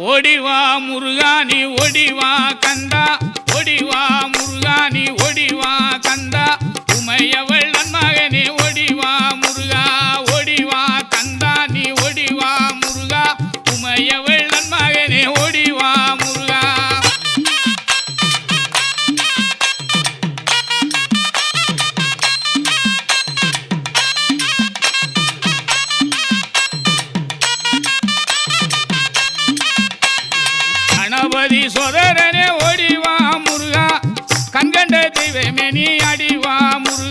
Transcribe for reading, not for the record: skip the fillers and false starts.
ஓடிவா முருகா நீ ஓடிவா கந்தா, ஓடிவா முருகா நீ ஓடிவா கந்தா, உமையவள் நன்மகனே ஓடிவா முருகா, ஓடிவா கந்தா நீ ஓடிவா முருகா, உமையவள் நன்மகனே ஓடிவா முருகா. கணபதி சோதரனே ஓடிவா முருகா, கண்கண்ட தெய்வமே நீ அடிவா முருகா.